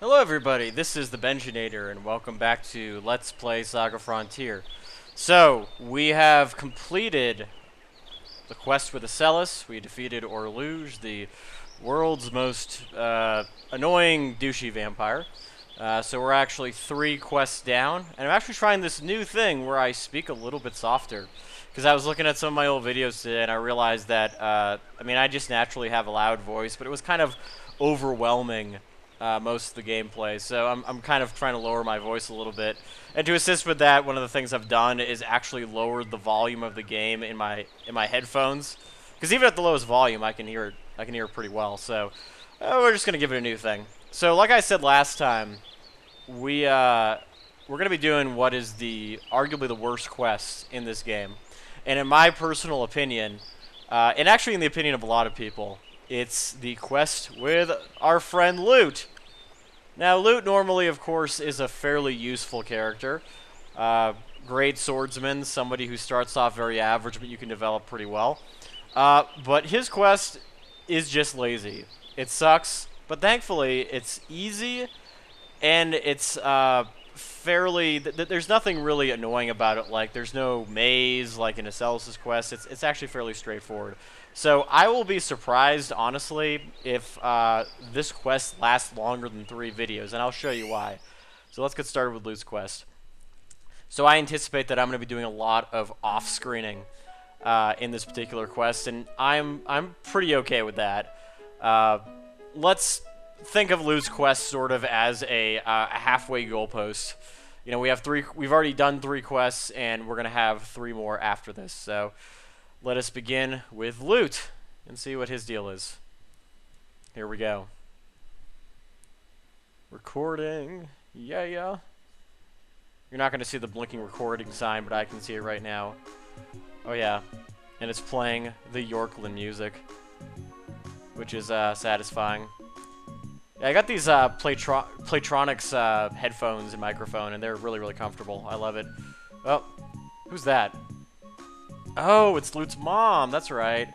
Hello everybody, this is the Benjinator and welcome back to Let's Play SaGa Frontier. So, we have completed the quest with Acellus. We defeated Orluge, the world's most annoying douchey vampire. So we're actually 3 quests down, and I'm actually trying this new thing where I speak a little bit softer. Because I was looking at some of my old videos today and I realized that, I just naturally have a loud voice, but it was kind of overwhelming most of the gameplay, so I'm kind of trying to lower my voice a little bit. And to assist with that, one of the things I've done is actually lowered the volume of the game in my headphones, because even at the lowest volume, I can hear it pretty well. So we're just gonna give it a new thing. So like I said last time, we're gonna be doing what is arguably the worst quest in this game, and in my personal opinion, and actually in the opinion of a lot of people, it's the quest with our friend Lute. Now, Lute normally, of course, is a fairly useful character. Great swordsman, somebody who starts off very average, but you can develop pretty well. But his quest is just lazy. It sucks, but thankfully, it's easy, and it's fairly... there's nothing really annoying about it. Like, there's no maze like in Acellus' quest. It's actually fairly straightforward. So I will be surprised, honestly, if this quest lasts longer than 3 videos, and I'll show you why. So let's get started with Lute's quest. So I anticipate that I'm going to be doing a lot of off-screening in this particular quest, and I'm pretty okay with that. Let's think of Lute's quest sort of as a halfway goalpost. You know, we've already done 3 quests, and we're going to have 3 more after this. So let us begin with Lute and see what his deal is. Here we go. Recording. Yeah. You're not going to see the blinking recording sign, but I can see it right now. Oh, yeah. And it's playing the Yorkland music, which is satisfying. Yeah, I got these Playtronics headphones and microphone, and they're really, really comfortable. I love it. Oh, who's that? Oh, it's Lute's mom. That's right.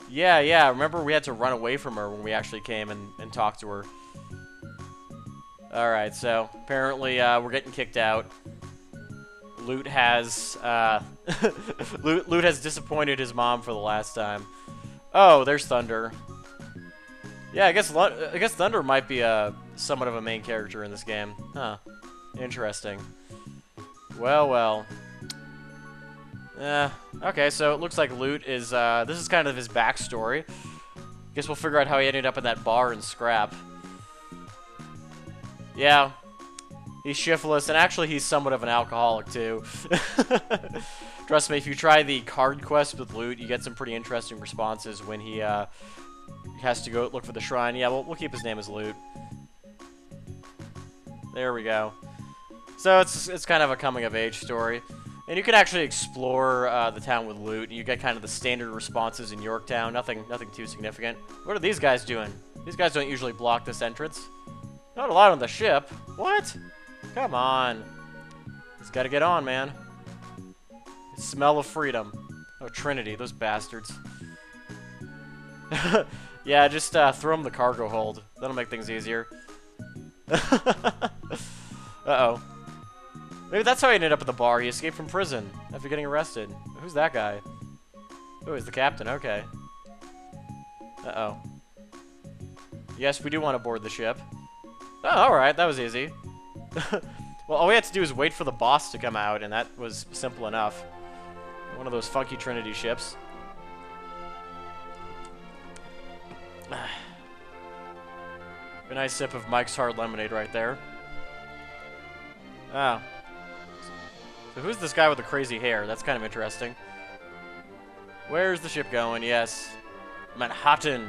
Yeah. Remember, we had to run away from her when we actually came and talked to her. Alright, so apparently we're getting kicked out. Lute has Lute has disappointed his mom for the last time. Oh, there's Thunder. Yeah, I guess Thunder might be somewhat of a main character in this game. Huh. Interesting. Well. Okay, so it looks like Lute is, this is kind of his backstory. Guess we'll figure out how he ended up in that bar in Scrap. Yeah, he's shiftless, and actually he's somewhat of an alcoholic, too. Trust me, if you try the card quest with Lute, you get some pretty interesting responses when he, has to go look for the shrine. Yeah, we'll keep his name as Lute. There we go. So it's kind of a coming-of-age story. And you can actually explore the town with Lute. You get kind of the standard responses in Yorktown. Nothing too significant. What are these guys doing? These guys don't usually block this entrance. Not allowed on the ship. What? Come on. He's got to get on, man. Smell of freedom. Oh, Trinity, those bastards. Yeah, just throw him the cargo hold. That'll make things easier. Uh-oh. Maybe that's how he ended up at the bar. He escaped from prison after getting arrested. Who's that guy? Oh, he's the captain. Okay. Uh-oh. Yes, we do want to board the ship. Oh, alright. That was easy. Well, all we had to do is wait for the boss to come out, and that was simple enough. One of those funky Trinity ships. A nice sip of Mike's Hard Lemonade right there. Oh. So who's this guy with the crazy hair? That's kind of interesting. Where's the ship going? Yes. Manhattan.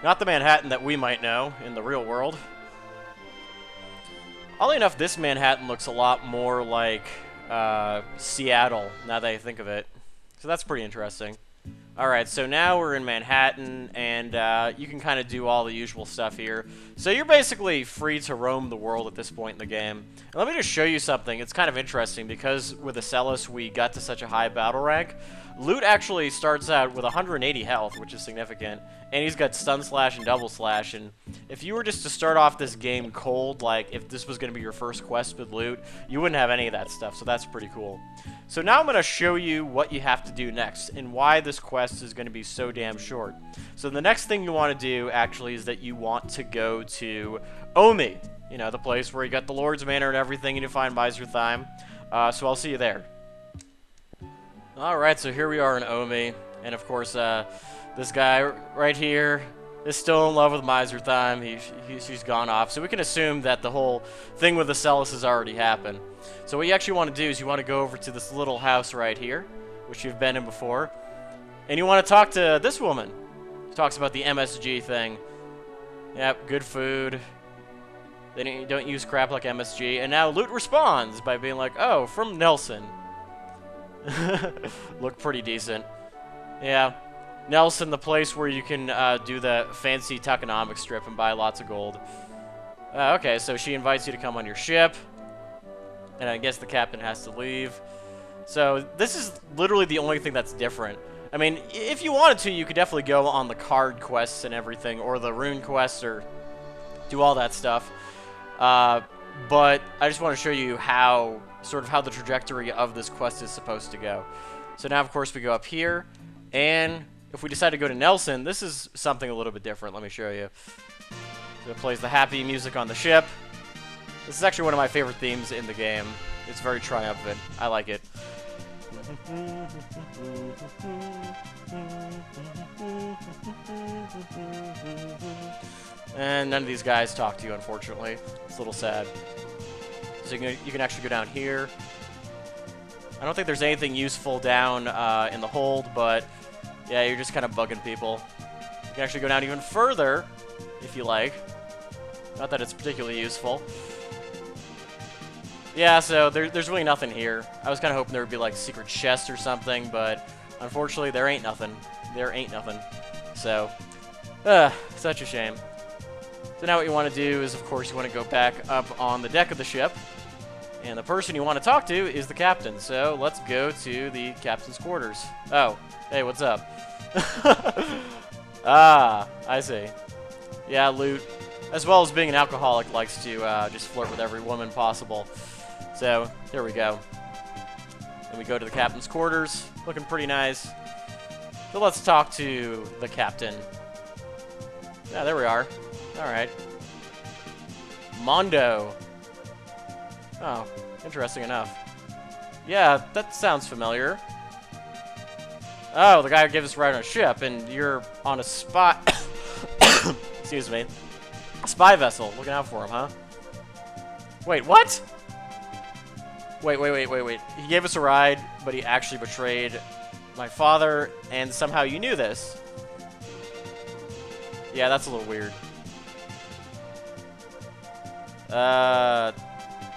Not the Manhattan that we might know in the real world. Oddly enough, this Manhattan looks a lot more like Seattle, now that I think of it. So that's pretty interesting. Alright, so now we're in Manhattan, and you can kind of do all the usual stuff here. So you're basically free to roam the world at this point in the game. And let me just show you something. It's kind of interesting, because with Acellus we got to such a high battle rank. Lute actually starts out with 180 health, which is significant, and he's got stun slash and double slash, and if you were just to start off this game cold, like if this was going to be your first quest with Lute, you wouldn't have any of that stuff, so that's pretty cool. So now I'm going to show you what you have to do next, and why this quest is going to be so damn short. So the next thing you want to do, actually, is that you want to go to Omi, you know, the place where you got the Lord's Manor and everything, and you find Miser Thyme. So I'll see you there. Alright, so here we are in Omi, and of course, this guy right here is still in love with Miser Thyme. She's gone off, so we can assume that the whole thing with the Celis has already happened. So what you actually want to do is you want to go over to this little house right here, which you've been in before, and you want to talk to this woman. She talks about the MSG thing. Yep, good food. They don't use crap like MSG, and now Lute responds by being like, oh, from Nelson. Look pretty decent. Yeah. Nelson, the place where you can do the fancy tokenomic strip and buy lots of gold. Okay, so she invites you to come on your ship. And I guess the captain has to leave. So this is literally the only thing that's different. I mean, if you wanted to, you could definitely go on the card quests and everything, or the rune quests, or do all that stuff. But I just want to show you how the trajectory of this quest is supposed to go. So now, of course, we go up here, and if we decide to go to Nelson, this is something a little bit different. Let me show you. So it plays the happy music on the ship. This is actually one of my favorite themes in the game. It's very triumphant. I like it. And none of these guys talk to you, unfortunately. It's a little sad. So you can actually go down here. I don't think there's anything useful down in the hold, but yeah, you're just kind of bugging people. You can actually go down even further, if you like. Not that it's particularly useful. Yeah, so there's really nothing here. I was kind of hoping there would be like secret chests or something, but unfortunately there ain't nothing. There ain't nothing. So, such a shame. So now what you want to do is, of course, you want to go back up on the deck of the ship. And the person you want to talk to is the captain. So let's go to the captain's quarters. Oh, hey, what's up? Ah, I see. Yeah, Lute, as well as being an alcoholic, likes to just flirt with every woman possible. So, there we go. Then we go to the captain's quarters. Looking pretty nice. So let's talk to the captain. Yeah, there we are. Alright. Mondo. Oh, interesting enough. Yeah, that sounds familiar. Oh, the guy who gave us a ride on a ship, and you're on a spy... Excuse me. A spy vessel. Looking out for him, huh? Wait, what? Wait. He gave us a ride, but he actually betrayed my father, and somehow you knew this. Yeah, that's a little weird.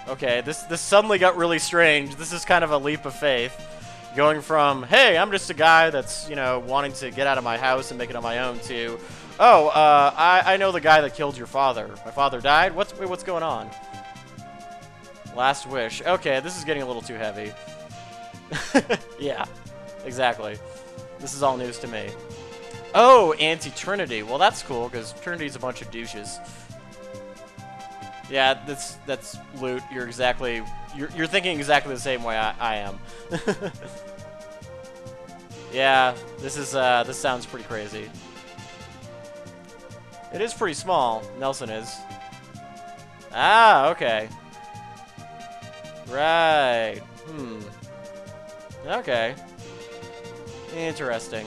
Okay, this suddenly got really strange. This is kind of a leap of faith. Going from, hey, I'm just a guy that's, you know, wanting to get out of my house and make it on my own, to, oh, I know the guy that killed your father. My father died? What's going on? Last wish. Okay, this is getting a little too heavy. Yeah, exactly. This is all news to me. Oh, Anti-Trinity. Well, that's cool, because Trinity's a bunch of douches. Yeah, that's Lute. You're thinking exactly the same way I am. Yeah, this sounds pretty crazy. It is pretty small. Nelson is. Ah, okay. Right. Okay. Interesting.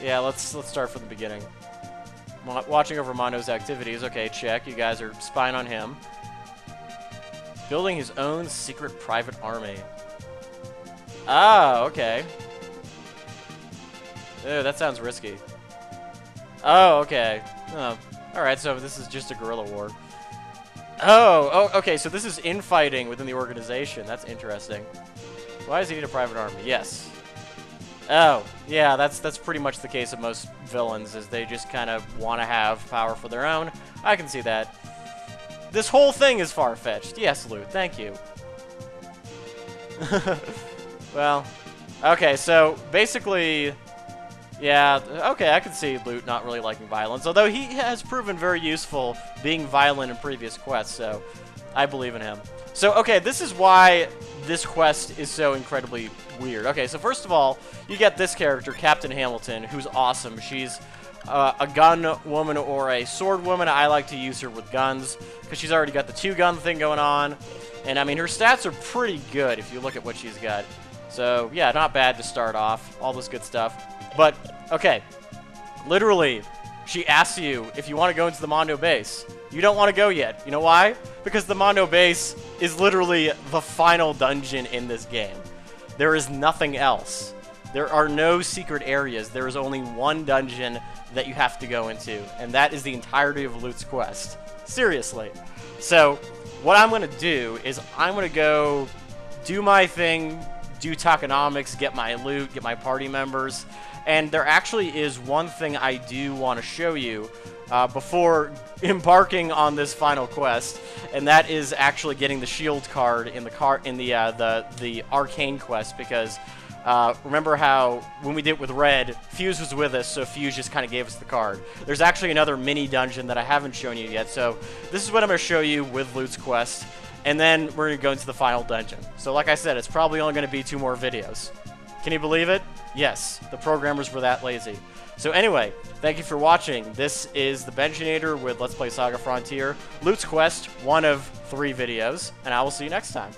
Yeah, let's start from the beginning. Watching over Mondo's activities. Okay, check. You guys are spying on him. Building his own secret private army. Ah, okay. Ew, that sounds risky. Oh, okay. Oh, alright, so this is just a guerrilla war. Oh, okay, so this is infighting within the organization. That's interesting. Why does he need a private army? Yes. Oh, yeah, that's pretty much the case of most villains, is they just kind of want to have power for their own. I can see that. This whole thing is far-fetched. Yes, Lute, thank you. Well, Okay, so basically, yeah, okay, I can see Lute not really liking violence, although he has proven very useful being violent in previous quests, so I believe in him. So, okay, this is why this quest is so incredibly weird. Okay, so first of all, you get this character, Captain Hamilton, who's awesome. She's a gun woman or a sword woman. I like to use her with guns because she's already got the two-gun thing going on. And, I mean, her stats are pretty good if you look at what she's got. So, yeah, not bad to start off. All this good stuff. But, okay, literally, she asks you if you want to go into the Mondo base. You don't want to go yet. You know why? Because the Mondo base is literally the final dungeon in this game. There is nothing else. There are no secret areas. There is only one dungeon that you have to go into, and that is the entirety of Lute's quest. Seriously. So, what I'm going to do is I'm going to go do my thing, do tokenomics, get my loot, get my party members, and there actually is one thing I do want to show you before embarking on this final quest, and that is actually getting the shield card in the arcane quest, because remember how when we did it with Red, Fuse was with us, so Fuse just kind of gave us the card. There's actually another mini dungeon that I haven't shown you yet, so this is what I'm going to show you with Lute's quest, and then we're going to go into the final dungeon. So like I said, it's probably only going to be 2 more videos. Can you believe it? Yes, the programmers were that lazy. So anyway, thank you for watching. This is the Benjinator with Let's Play SaGa Frontier, Lute's Quest, one of 3 videos, and I will see you next time.